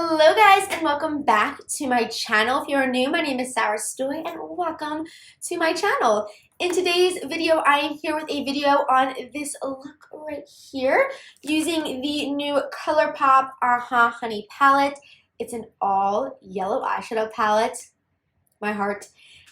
Hello guys and welcome back to my channel. If you're new, my name is Sarah Stoy and welcome to my channel. In today's video, I am here with a video on this look right here using the new Colourpop Honey palette. It's an all yellow eyeshadow palette. My heart.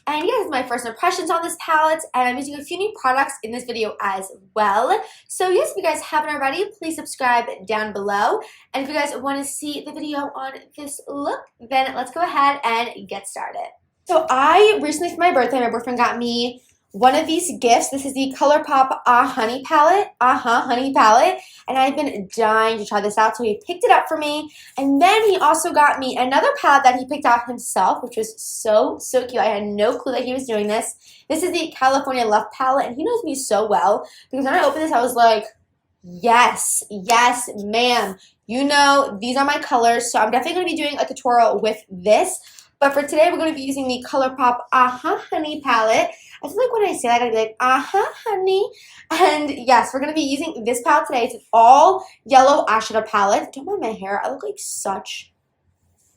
And yes, my first impressions on this palette, and I'm using a few new products in this video as well. So yes, if you guys haven't already, please subscribe down below. And if you guys want to see the video on this look, then let's go ahead and get started. So I recently, for my birthday, my boyfriend got me one of these gifts. This is the Colourpop Honey palette. Honey palette. And I've been dying to try this out, so he picked it up for me. And then he also got me another palette that he picked out himself, which was so cute. I had no clue that he was doing this. This is the California Love palette, and he knows me so well because when I opened this, I was like, yes, ma'am. You know, these are my colors, so I'm definitely going to be doing a tutorial with this. But for today, we're going to be using the Colourpop Honey palette. I feel like when I say that, I'd be like, honey. And yes, we're going to be using this palette today. It's an all yellow eyeshadow palette. Don't mind my hair. I look like such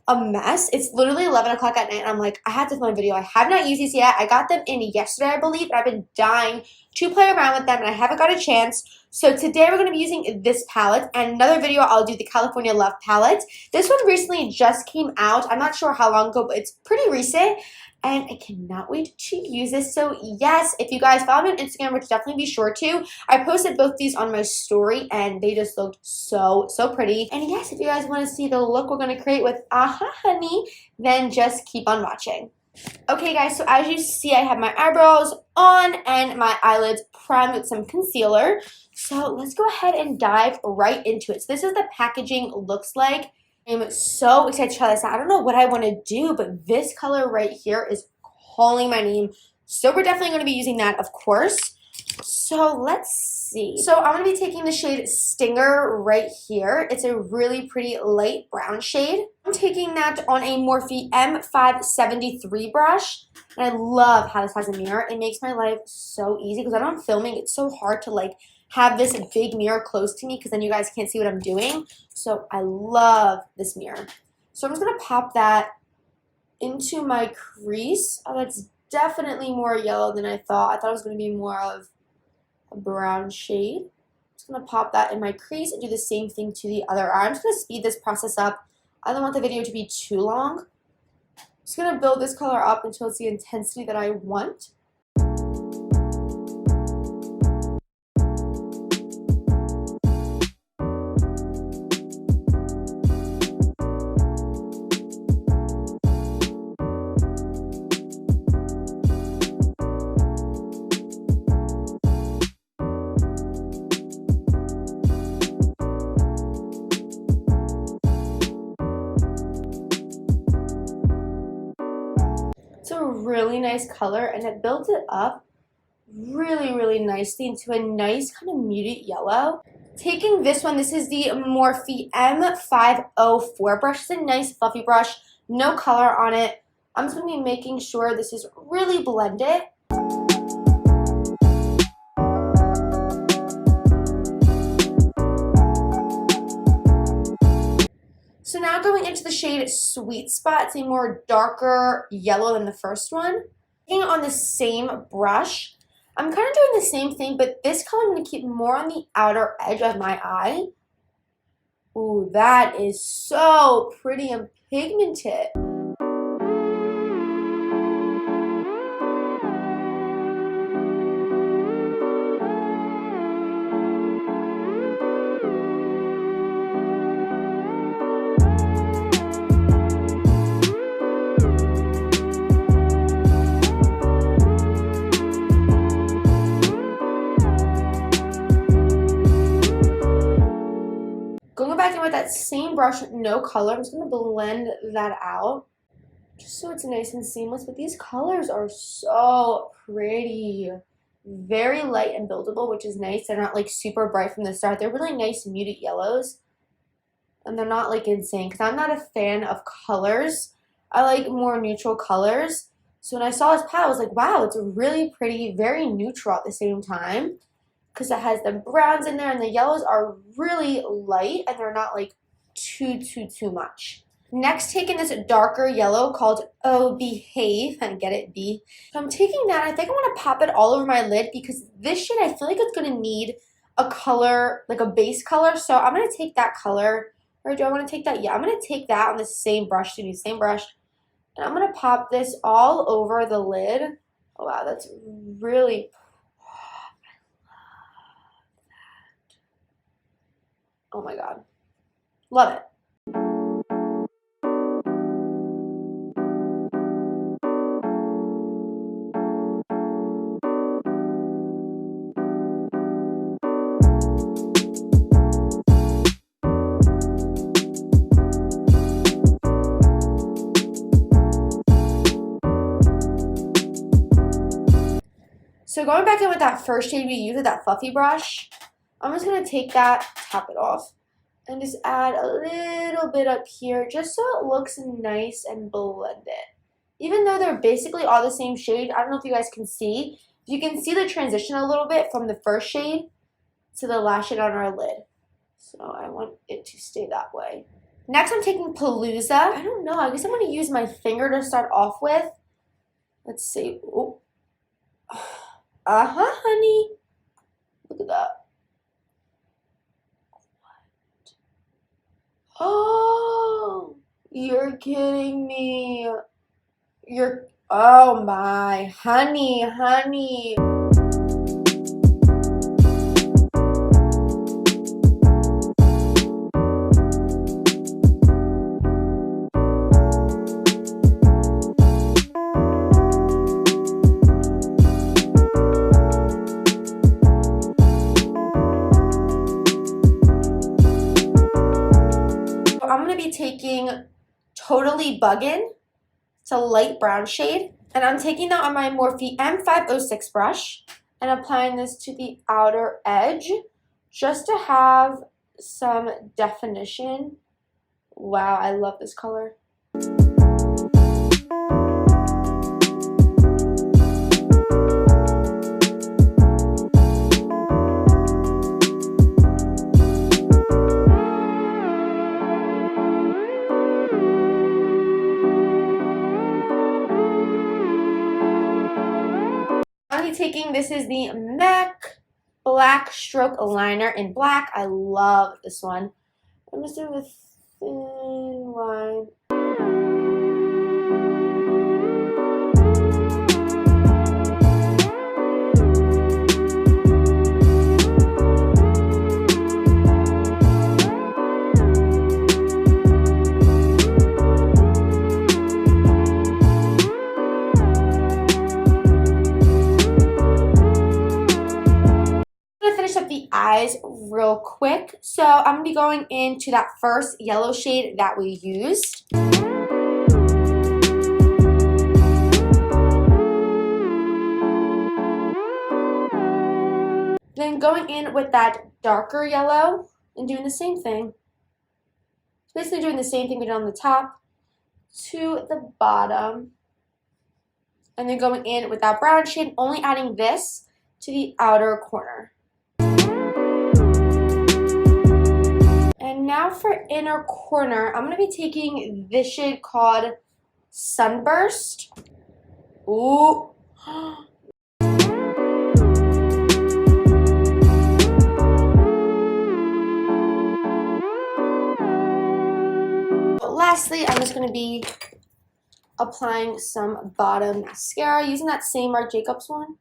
a mess. It's literally 11 o'clock at night, and I'm like, I have to film a video. I have not used these yet. I got them in yesterday, I believe, and I've been dying to play around with them, and I haven't got a chance. So today we're going to be using this palette, and another video I'll do the California Love palette. This one recently just came out. I'm not sure how long ago, but it's pretty recent, and I cannot wait to use this. So yes, if you guys follow me on Instagram, which definitely be sure to, I posted both these on my story, and they just looked so pretty. And yes, if you guys want to see the look we're going to create with Honey, then just keep on watching. Okay guys, so as you see, I have my eyebrows on and my eyelids primed with some concealer. So let's go ahead and dive right into it. So this is the packaging looks like. I'm so excited to try this out. I don't know what I want to do, but this color right here is calling my name. So we're definitely going to be using that, of course. So let's see. So I'm going to be taking the shade Stinger right here. It's a really pretty light brown shade. I'm taking that on a Morphe M573 brush. And I love how this has a mirror. It makes my life so easy because when I'm filming, it's so hard to like have this big mirror close to me because then you guys can't see what I'm doing. So I love this mirror. So I'm just going to pop that into my crease. Oh, that's definitely more yellow than I thought. I thought it was going to be more of a brown shade. I'm just going to pop that in my crease and do the same thing to the other eye. I'm just going to speed this process up. I don't want the video to be too long. I'm just going to build this color up until it's the intensity that I want. It's a really nice color, and it builds it up really nicely into a nice kind of muted yellow. Taking this one, this is the Morphe M504 brush. It's a nice fluffy brush, no color on it. I'm just going to be making sure this is really blended. So now going into the shade Sweet Spot, it's a more darker yellow than the first one. Taking it on the same brush, I'm kind of doing the same thing, but this color I'm going to keep more on the outer edge of my eye. Ooh, that is so pretty and pigmented. Going back in with that same brush, no color, I'm just going to blend that out just so it's nice and seamless. But these colors are so pretty. Very light and buildable, which is nice. They're not like super bright from the start. They're really nice muted yellows. And they're not like insane because I'm not a fan of colors. I like more neutral colors. So when I saw this palette, I was like, wow, it's really pretty, very neutral at the same time. Because it has the browns in there and the yellows are really light and they're not like too much. Next, taking this darker yellow called Oh Behave. I get it, B. So I'm taking that. I think I want to pop it all over my lid because this shade, I feel like it's going to need a color, like a base color. So I'm going to take that color. Or do I want to take that? Yeah, I'm going to take that on the same brush, the same brush. And I'm going to pop this all over the lid. Oh, wow, that's really... Oh my god. Love it. So going back in with that first shade we used with that fluffy brush, I'm just going to take that, tap it off, and just add a little bit up here just so it looks nice and blended. Even though they're basically all the same shade, I don't know if you guys can see. You can see the transition a little bit from the first shade to the last shade on our lid. So I want it to stay that way. Next I'm taking Palooza. I don't know, I guess I'm going to use my finger to start off with. Let's see. Oh. Uh-huh, honey. Look at that. What? Oh, you're kidding me. Oh my, honey, honey. I'm going to be taking Totally Buggin'. It's a light brown shade. And I'm taking that on my Morphe M506 brush and applying this to the outer edge just to have some definition. Wow, I love this color. Taking this is the MAC Black Stroke Liner in black. I love this one. I'm just doing a thin line. Eyes real quick. So I'm going to be going into that first yellow shade that we used. Then going in with that darker yellow and doing the same thing. Basically doing the same thing we did on the top to the bottom. And then going in with that brown shade, only adding this to the outer corner. And now for inner corner, I'm going to be taking this shade called Sunburst. Ooh. Lastly, I'm just going to be applying some bottom mascara using that same Marc Jacobs one.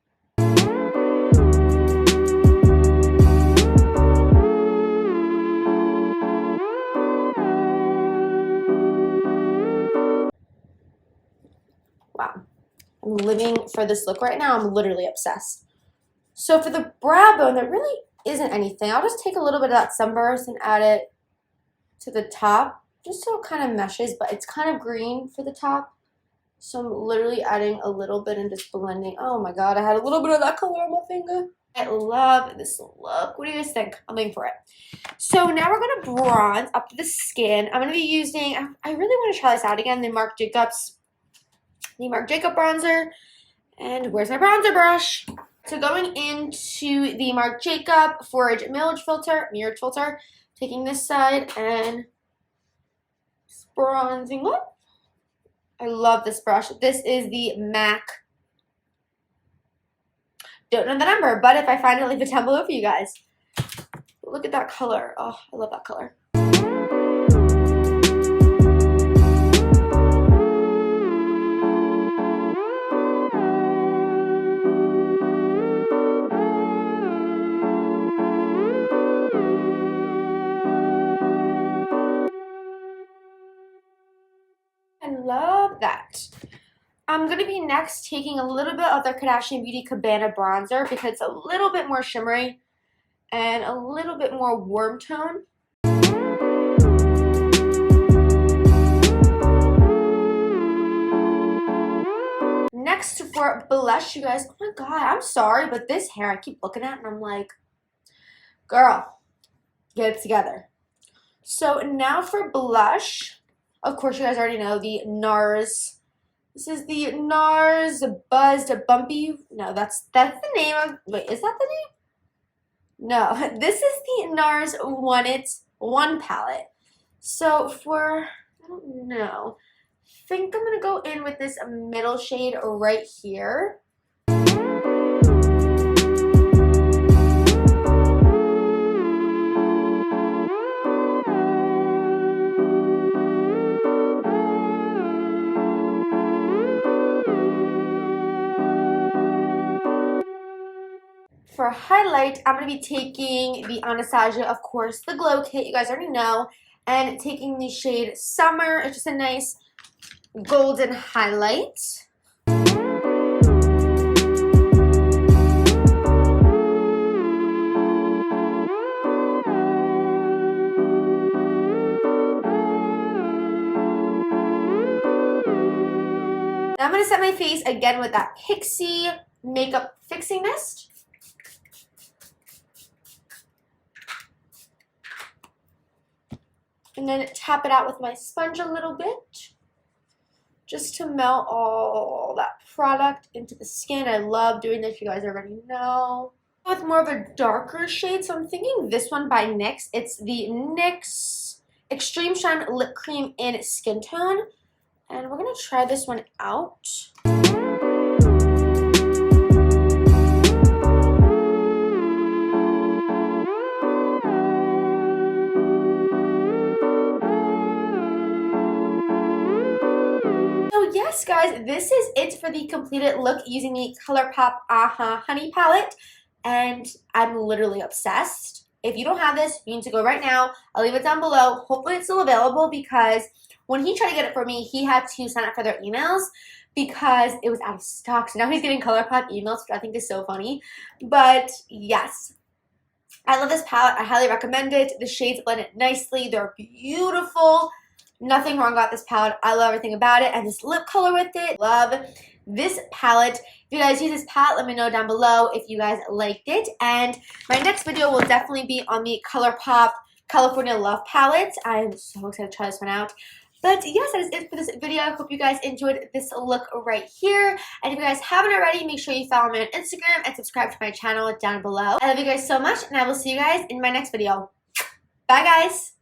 Wow, I'm living for this look right now. I'm literally obsessed. So for the brow bone, there really isn't anything. I'll just take a little bit of that Sunburst and add it to the top, just so it kind of meshes, but it's kind of green for the top. So I'm literally adding a little bit and just blending. Oh my god, I had a little bit of that color on my finger. I love this look. What do you guys think? I'm waiting for it. So now we're going to bronze up the skin. I'm going to be using, I really want to try this out again, the Marc Jacob bronzer. And where's my bronzer brush? So going into the Marc Jacob Forage Mirror Filter, taking this side and bronzing up. I love this brush. This is the MAC. Don't know the number, but if I find it, I'll leave it down below for you guys. Look at that color. Oh, I love that color. I love that. I'm going to be next taking a little bit of the Kardashian Beauty Cabana bronzer because it's a little bit more shimmery and a little bit more warm tone. Next for blush, you guys, oh my god, I'm sorry, but this hair I keep looking at and I'm like, girl, get it together. So now for blush, of course you guys already know the NARS. This is the NARS Buzzed Bumpy. No, that's the name of, wait, is that the name? No, this is the NARS Want It One palette. So for, I don't know, I think I'm going to go in with this middle shade right here. For highlight, I'm going to be taking the Anastasia, of course, the Glow Kit, you guys already know, and taking the shade Summer. It's just a nice golden highlight. Now I'm going to set my face again with that Pixie Makeup Fixing Mist. And then tap it out with my sponge a little bit, just to melt all that product into the skin. I love doing this, you guys already know. With more of a darker shade, so I'm thinking this one by NYX. It's the NYX Extreme Shine Lip Cream in Skin Tone. And we're going to try this one out. Yes, guys, this is it for the completed look using the Colourpop Honey palette, and I'm literally obsessed. If you don't have this, you need to go right now. I'll leave it down below. Hopefully it's still available because when he tried to get it for me, he had to sign up for their emails because it was out of stock. So now he's getting Colourpop emails, which I think is so funny. But yes, I love this palette. I highly recommend it. The shades blend it nicely. They're beautiful. Nothing wrong about this palette. I love everything about it. And this lip color with it. Love this palette. If you guys use this palette, let me know down below if you guys liked it. And my next video will definitely be on the Colourpop California Love palette. I'm so excited to try this one out. But yes, that is it for this video. I hope you guys enjoyed this look right here. And if you guys haven't already, make sure you follow me on Instagram and subscribe to my channel down below. I love you guys so much, and I will see you guys in my next video. Bye, guys.